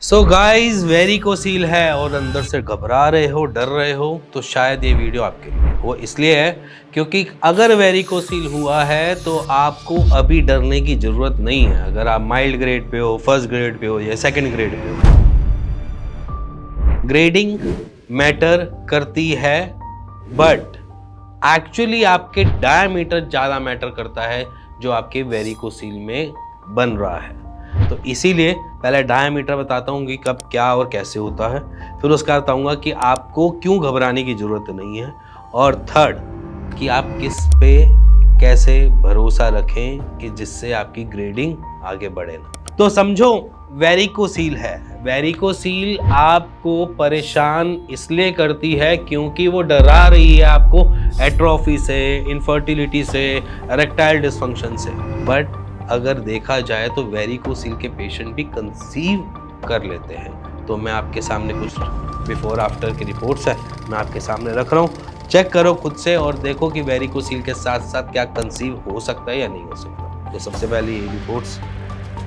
So guys, varicocele है और अंदर से घबरा रहे हो, डर रहे हो, तो शायद ये वीडियो आपके लिए वो इसलिए है क्योंकि अगर वेरिकोसील हुआ है तो आपको अभी डरने की ज़रूरत नहीं है। अगर आप माइल्ड ग्रेड पे हो, फर्स्ट ग्रेड पे हो या सेकंड ग्रेड पे हो। ग्रेडिंग मैटर करती है, बट एक्चुअली आपके डायमीटर ज़्यादा मैटर करता है जो आपके वेरिकोसील में बन रहा है। तो इसीलिए पहले डायमीटर बताता हूँ कि कब क्या और कैसे होता है, फिर उसके बाद बताऊँगा कि आपको क्यों घबराने की ज़रूरत नहीं है, और थर्ड कि आप किस पे कैसे भरोसा रखें कि जिससे आपकी ग्रेडिंग आगे बढ़े ना। तो समझो, वेरिकोसील है। वेरिकोसील आपको परेशान इसलिए करती है क्योंकि वो डरा रही है आपको एट्रोफी से, इनफर्टिलिटी से, इरेक्टाइल डिसफंक्शन से। बट अगर देखा जाए तो वेरिकोसील के पेशेंट भी कंसीव कर लेते हैं। तो मैं आपके सामने कुछ बिफोर आफ्टर की रिपोर्ट्स है, मैं आपके सामने रख रहा हूँ। चेक करो खुद से और देखो कि वेरिकोसील के साथ साथ क्या कंसीव हो सकता है या नहीं हो सकता। तो सबसे पहले ये रिपोर्ट्स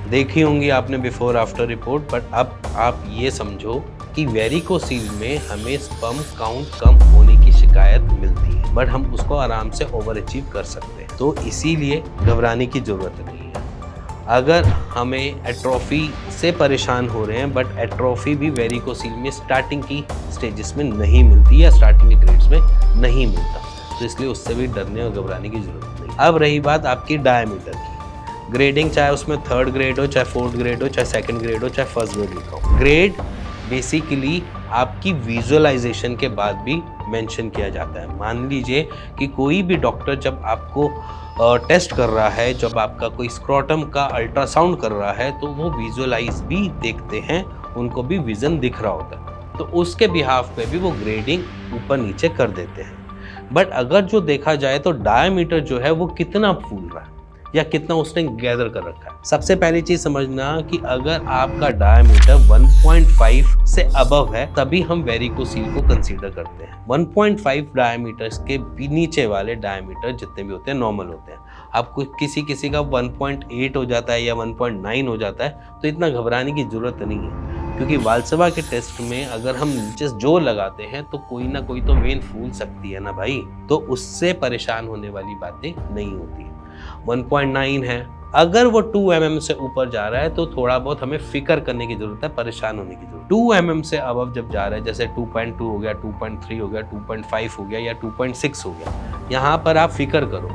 देखी होंगी आपने, बिफोर आफ्टर रिपोर्ट। बट अब आप ये समझो कि वेरिकोसील में हमें स्पर्म काउंट कम होने की शिकायत मिलती है, बट हम उसको आराम से ओवर अचीव कर सकते हैं। तो इसीलिए घबराने की ज़रूरत नहीं है। अगर हमें एट्रोफी से परेशान हो रहे हैं, बट एट्रोफी भी वेरिकोसील में स्टार्टिंग की स्टेजेस में नहीं मिलती या स्टार्टिंग के ग्रेड्स में नहीं मिलता, तो इसलिए उससे भी डरने और घबराने की ज़रूरत नहीं। अब रही बात आपकी डायमीटर की। ग्रेडिंग चाहे उसमें थर्ड ग्रेड हो, चाहे फोर्थ ग्रेड हो, चाहे सेकंड ग्रेड हो, चाहे फर्स्ट ग्रेड लिखा हो, ग्रेड बेसिकली आपकी विजुअलाइजेशन के बाद भी मेंशन किया जाता है। मान लीजिए कि कोई भी डॉक्टर जब आपको टेस्ट कर रहा है, जब आपका कोई स्क्रोटम का अल्ट्रासाउंड कर रहा है, तो वो विजुअलाइज भी देखते हैं, उनको भी विजन दिख रहा होता है, तो उसके बिहाफ पे भी वो ग्रेडिंग ऊपर नीचे कर देते हैं। बट अगर जो देखा जाए तो डायमीटर जो है वो कितना फूल रहा है या कितना उसने गैदर कर रखा है। सबसे पहली चीज समझना कि अगर आपका डायमीटर 1.5 से अबव है तभी हम वेरिकोसील को कंसीडर करते हैं। 1.5 डायमीटर्स के भी नीचे वाले डायमीटर जितने भी होते हैं नॉर्मल होते हैं। आपको किसी का 1.8 हो जाता है या 1.9 हो जाता है तो इतना घबराने की जरूरत नहीं है, क्योंकि वाल्सवा के टेस्ट में अगर हम नीचे जोर लगाते हैं तो कोई ना कोई तो वेन फूल सकती है ना भाई, तो उससे परेशान होने वाली बातें नहीं होती। 1.9 है, अगर वो 2 mm से ऊपर जा रहा है तो थोड़ा बहुत हमें फिक्र करने की जरूरत है, परेशान होने की जरूरत। 2 mm से अबव जब जा रहा है, जैसे 2.2 हो गया, 2.3 हो गया, 2.5 हो गया या 2.6 हो गया, यहाँ पर आप फिक्र करो।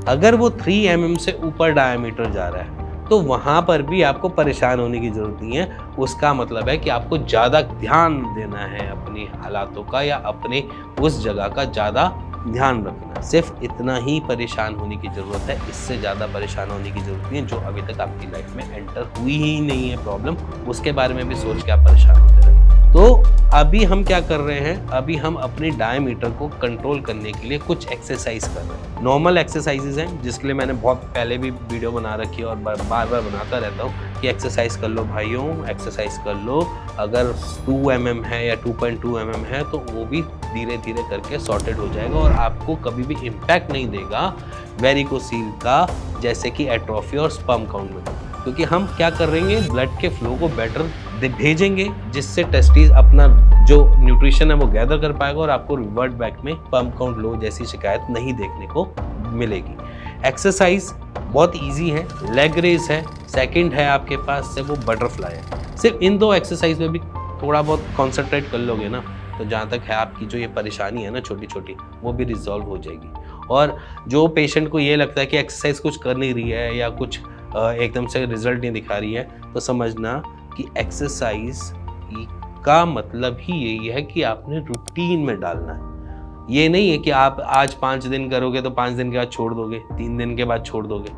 अगर वो 3 mm से ऊपर डायमीटर जा रहा है तो वहाँ पर भी आपको परेशान होने की जरूरत नहीं है। उसका मतलब है कि आपको ज़्यादा ध्यान देना है अपनी हालातों का या अपने उस जगह का ज़्यादा ध्यान रखना। सिर्फ इतना ही परेशान होने की ज़रूरत है, इससे ज़्यादा परेशान होने की ज़रूरत नहीं है। जो अभी तक आपकी लाइफ में एंटर हुई ही नहीं है प्रॉब्लम, उसके बारे में भी सोच के आप परेशान होते रहे। तो अभी हम क्या कर रहे हैं, अभी हम अपने डायमीटर को कंट्रोल करने के लिए कुछ एक्सरसाइज कर रहे हैं। नॉर्मल एक्सरसाइजेज हैं जिसके लिए मैंने बहुत पहले भी वीडियो बना रखी है और बार बार बनाता रहता हूँ कि एक्सरसाइज कर लो भाइयों, एक्सरसाइज कर लो। अगर 2 mm है या 2.2 mm है तो वो भी धीरे धीरे करके सॉर्टेड हो जाएगा और आपको कभी भी इम्पैक्ट नहीं देगा वेरिकोसील का, जैसे कि एट्रोफी और स्पर्म काउंट में। क्योंकि हम क्या करेंगे, ब्लड के फ्लो को बेटर भेजेंगे, जिससे टेस्टिस अपना जो न्यूट्रिशन है वो गैदर कर पाएगा और आपको रिवर्ट बैक में स्पर्म काउंट लो जैसी शिकायत नहीं देखने को मिलेगी। एक्सरसाइज बहुत इजी है, लेग रेस है, सेकंड है आपके पास से वो बटरफ्लाई है। सिर्फ इन दो एक्सरसाइज में भी थोड़ा बहुत कॉन्सेंट्रेट कर लोगे ना, तो जहाँ तक है आपकी जो ये परेशानी है ना छोटी छोटी, वो भी रिजॉल्व हो जाएगी। और जो पेशेंट को ये लगता है कि एक्सरसाइज कुछ कर नहीं रही है या कुछ एकदम से रिजल्ट नहीं दिखा रही है, तो समझना कि एक्सरसाइज का मतलब ही यही है कि आपने रूटीन में डालना है। ये नहीं है कि आप आज 5 दिन करोगे तो 5 दिन के बाद छोड़ दोगे, 3 दिन के बाद छोड़ दोगे।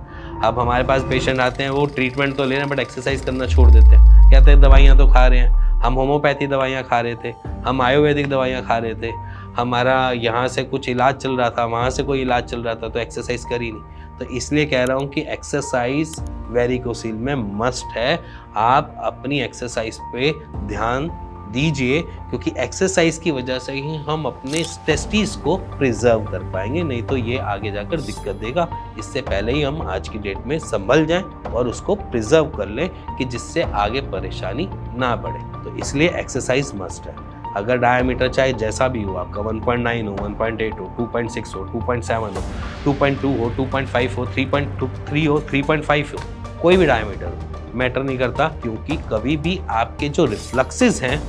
अब हमारे पास पेशेंट आते हैं, वो ट्रीटमेंट तो ले रहे हैं बट एक्सरसाइज करना छोड़ देते हैं। कहते हैं दवाइयाँ तो खा रहे हैं, हम होम्योपैथी दवाइयाँ खा रहे थे, हम आयुर्वेदिक दवाइयाँ खा रहे थे, हमारा यहाँ से कुछ इलाज चल रहा था, वहाँ से कोई इलाज चल रहा था, तो एक्सरसाइज करी नहीं। तो इसलिए कह रहा हूँ कि एक्सरसाइज वेरिकोसील में मस्ट है। आप अपनी एक्सरसाइज पे ध्यान दीजिए, क्योंकि एक्सरसाइज की वजह से ही हम अपने टेस्टिस को प्रिजर्व कर पाएंगे, नहीं तो ये आगे जाकर दिक्कत देगा। इससे पहले ही हम आज की डेट में संभल जाएं और उसको प्रिजर्व कर लें कि जिससे आगे परेशानी ना बढ़े। तो इसलिए एक्सरसाइज मस्ट है। अगर डायमीटर चाहे जैसा भी हो, आपका 1.9 हो, 1.8 हो, 2.6 हो, 2.7 हो, 2.2 हो, 2.5 हो, 3.3 हो, 3.5 हो, कोई भी डायमीटर हो, मैटर नहीं करता, क्योंकि कभी भी आपके जो रिफ्लक्सेस हैं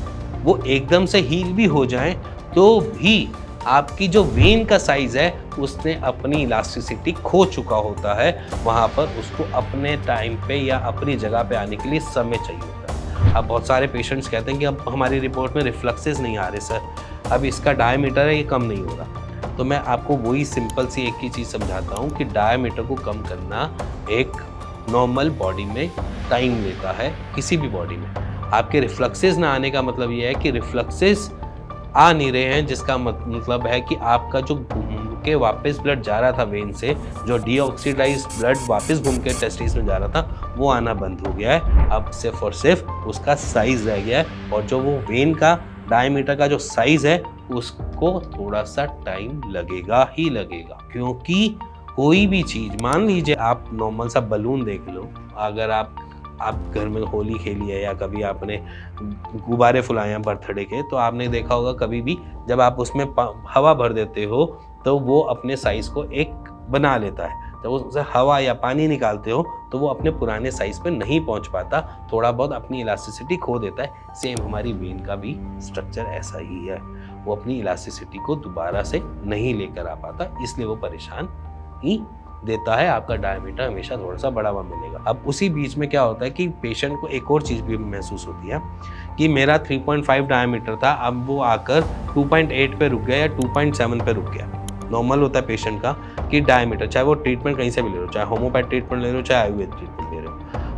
वो एकदम से हील भी हो जाएं तो भी आपकी जो वेन का साइज है उसने अपनी इलास्टिसिटी खो चुका होता है, वहाँ पर उसको अपने टाइम पे या अपनी जगह पे आने के लिए समय चाहिए होता है। अब बहुत सारे पेशेंट्स कहते हैं कि अब हमारी रिपोर्ट में रिफ्लक्सेस नहीं आ रहे सर, अब इसका डायमीटर है ये कम नहीं हो रहा। तो मैं आपको वही सिंपल सी एक ही चीज़ समझाता हूँ कि डायमीटर को कम करना एक नॉर्मल बॉडी में टाइम लेता है, किसी भी बॉडी में। आपके रिफ्लक्सेस ना आने का मतलब ये है कि रिफ्लक्सेस आ नहीं रहे हैं, जिसका मतलब है कि आपका जो घूम के वापस ब्लड जा रहा था वेन से, जो डीऑक्सीडाइज ब्लड वापस घूम के टेस्टिस में जा रहा था, वो आना बंद हो गया है। अब सिर्फ और सिर्फ उसका साइज रह गया है, और जो वो वेन का डायमीटर का जो साइज है उसको थोड़ा सा टाइम लगेगा ही लगेगा। क्योंकि कोई भी चीज़, मान लीजिए आप नॉर्मल सा बलून देख लो, अगर आप घर में होली खेली है या कभी आपने गुब्बारे फुलाए हैं बर्थडे के, तो आपने देखा होगा कभी भी जब आप उसमें हवा भर देते हो तो वो अपने साइज़ को एक बना लेता है। जब उससे हवा या पानी निकालते हो तो वो अपने पुराने साइज़ पे नहीं पहुंच पाता, थोड़ा बहुत अपनी इलास्टिसिटी खो देता है। सेम हमारी वेन का भी स्ट्रक्चर ऐसा ही है, वो अपनी इलास्टिसिटी को दोबारा से नहीं लेकर आ पाता, इसलिए वो परेशान ही देता है। आपका डायमीटर हमेशा थोड़ा सा बड़ा हुआ मिलेगा। अब उसी बीच में क्या होता है कि पेशेंट को एक और चीज़ भी महसूस होती है कि मेरा 3.5 डायमीटर था, अब वो आकर 2.8 पे रुक गया या 2.7 पे रुक गया। नॉर्मल होता है पेशेंट का कि डायमीटर, चाहे वो ट्रीटमेंट कहीं से भी ले लो, चाहे होम्योपैथ ट्रीटमेंट ले लो, चाहे आयुर्वेद ट्रीटमेंट ले लो,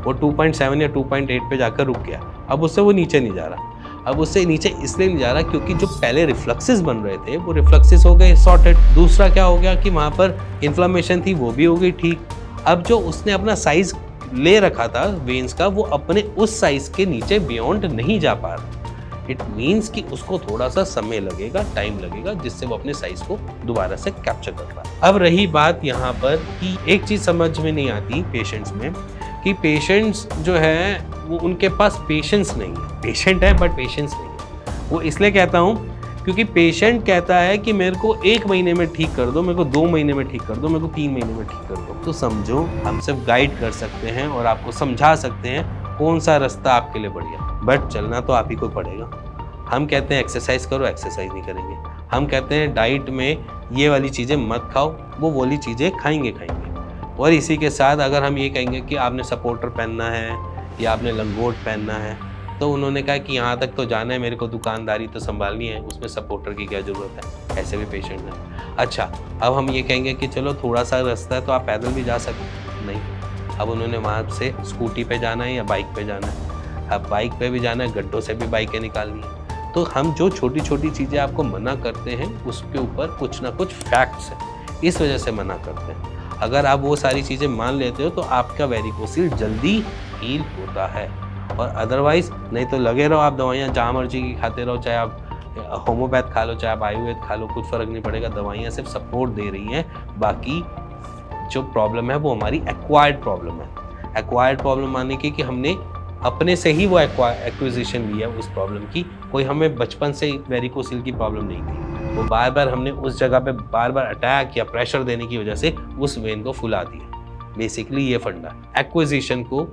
वो 2.7 या 2.8 पे जाकर रुक गया। अब उससे वो नीचे नहीं जा रहा। अब उससे नीचे इसलिए नहीं जा रहा क्योंकि जो पहले रिफ्लक्सेस बन रहे थे वो रिफ्लक्सेस हो गए सॉर्टेड। दूसरा क्या हो गया कि वहाँ पर इन्फ्लेमेशन थी, वो भी हो गई ठीक। अब जो उसने अपना साइज ले रखा था वेन्स का, वो अपने उस साइज के नीचे बियॉन्ड नहीं जा पा रहा। इट मीन्स कि उसको थोड़ा सा समय लगेगा, टाइम लगेगा, जिससे वो अपने साइज को दोबारा से कैप्चर कर पाए। अब रही बात यहाँ पर कि एक चीज़ समझ में नहीं आती पेशेंट्स में कि पेशेंट्स जो है वो उनके पास पेशेंस नहीं है। पेशेंट है बट पेशेंस नहीं है। वो इसलिए कहता हूँ क्योंकि पेशेंट कहता है कि मेरे को 1 महीने में ठीक कर दो, मेरे को 2 महीने में ठीक कर दो, मेरे को 3 महीने में ठीक कर दो। तो समझो, हम सिर्फ गाइड कर सकते हैं और आपको समझा सकते हैं कौन सा रास्ता आपके लिए बढ़िया, बट चलना तो आप ही को पड़ेगा। हम कहते हैं एक्सरसाइज करो, एक्सरसाइज नहीं करेंगे। हम कहते हैं डाइट में ये वाली चीज़ें मत खाओ, वो वाली चीज़ें खाएंगे। और इसी के साथ अगर हम ये कहेंगे कि आपने सपोर्टर पहनना है या आपने लंगोट पहनना है, तो उन्होंने कहा कि यहाँ तक तो जाना है, मेरे को दुकानदारी तो संभालनी है, उसमें सपोर्टर की क्या ज़रूरत है। ऐसे भी पेशेंट हैं। अच्छा, अब हम ये कहेंगे कि चलो थोड़ा सा रास्ता है तो आप पैदल भी जा सकते, नहीं। अब उन्होंने वहाँ से स्कूटी पे जाना है या बाइक पे जाना है। अब बाइक पे भी जाना है, गड्ढों से भी बाइकें निकालनी है। तो हम जो छोटी छोटी चीज़ें आपको मना करते हैं उसके ऊपर कुछ ना कुछ फैक्ट्स हैं, इस वजह से मना करते हैं। अगर आप वो सारी चीज़ें मान लेते हो तो आपका वेरिकोसिल जल्दी हील होता है, और अदरवाइज नहीं तो लगे रहो आप दवाइयाँ जहाँ मर्जी की खाते रहो, चाहे आप होम्योपैथ खा लो, चाहे आप आयुर्वेद खा लो, कुछ फ़र्क नहीं पड़ेगा। दवाइयाँ सिर्फ सपोर्ट दे रही हैं, बाकी जो प्रॉब्लम है वो हमारी एक्वायर्ड प्रॉब्लम है। एक्वायर्ड प्रॉब्लम माने कि हमने अपने से ही वो एक्विजिशन लिया उस प्रॉब्लम की। कोई हमें बचपन से वेरिकोसिल की प्रॉब्लम नहीं थी, वो बार बार हमने उस जगह पे बार बार अटैक या प्रेशर देने की वजह से उस वेन को फुला दिया। बेसिकली ये फंडा है। एक्विजिशन को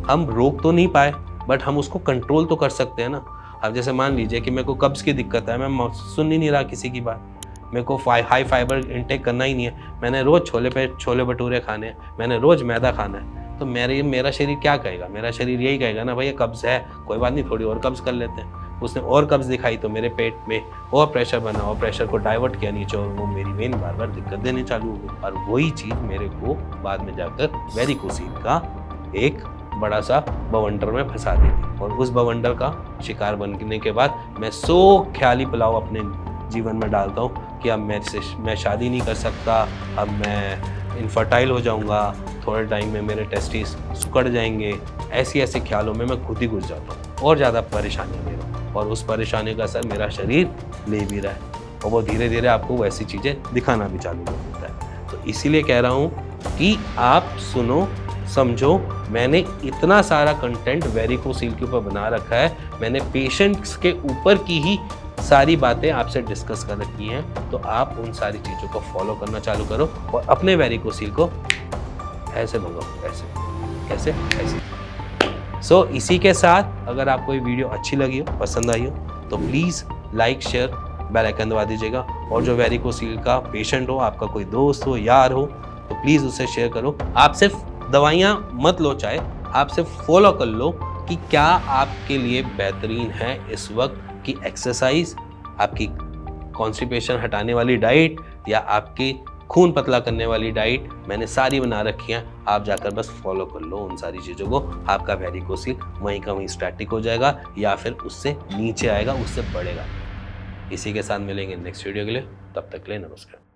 हम रोक तो नहीं पाए, बट हम उसको कंट्रोल तो कर सकते हैं ना। अब जैसे मान लीजिए कि मेरे को कब्ज़ की दिक्कत है, मैं सुन ही नहीं रहा किसी की बात, मेरे को हाई फाइबर इंटेक करना ही नहीं है, मैंने रोज़ छोले भटूरे खाने हैं, मैंने रोज़ मैदा खाना है, तो मेरा शरीर क्या कहेगा? मेरा शरीर यही कहेगा ना, भैया कब्ज़ है, कोई बात नहीं, थोड़ी और कब्ज़ कर लेते हैं। उसने और कब्ज़ दिखाई तो मेरे पेट में और प्रेशर बना, और प्रेशर को डाइवर्ट किया नीचे, और वो मेरी वेन बार बार दिक्कत देने चालू हो गई। और वही चीज़ मेरे को बाद में जाकर वेरिकोसिल का एक बड़ा सा बवंडर में फंसा देती, और उस बवंडर का शिकार बनने के बाद मैं ख्याली पुलाव अपने जीवन में डालता हूँ कि अब मैं शादी नहीं कर सकता, अब मैं इनफर्टाइल हो जाऊँगा, थोड़े टाइम में मेरे टेस्टिस सुकड़ जाएंगे। ऐसे ख्यालों में मैं खुद ही घुस जाता हूँ, और ज़्यादा परेशानी ले रहा हूँ, और उस परेशानी का असर मेरा शरीर ले भी रहा है, और वो धीरे धीरे आपको वैसी चीज़ें दिखाना भी चालू कर देता है। तो इसीलिए कह रहा हूँ कि आप सुनो, समझो मैंने इतना सारा कंटेंट वेरिकोसील के ऊपर बना रखा है, मैंने पेशेंट्स के ऊपर की ही सारी बातें आपसे डिस्कस कर रखी हैं, तो आप उन सारी चीज़ों को फॉलो करना चालू करो और अपने वेरिकोसील को ऐसे भगाओ, ऐसे ऐसे ऐसे। सो इसी के साथ अगर आपको ये वीडियो अच्छी लगी हो, पसंद आई हो, तो please like share bell icon दबा दीजिएगा। और जो वेरिकोसील का पेशेंट हो, आपका कोई दोस्त हो, यार हो, तो प्लीज़ उसे शेयर करो। आप सिर्फ दवाइयाँ मत लो, चाहे आप सिर्फ फॉलो कर लो कि क्या आपके लिए बेहतरीन है इस वक्त की एक्सरसाइज, आपकी कॉन्स्टिपेशन हटाने वाली डाइट या आपकी खून पतला करने वाली डाइट। मैंने सारी बना रखी हैं, आप जाकर बस फॉलो कर लो उन सारी चीज़ों को। आपका वेरिकोसील वहीं का वहीं स्टैटिक हो जाएगा या फिर उससे नीचे आएगा, उससे बढ़ेगा। इसी के साथ मिलेंगे नेक्स्ट वीडियो के लिए, तब तक के लिए नमस्कार।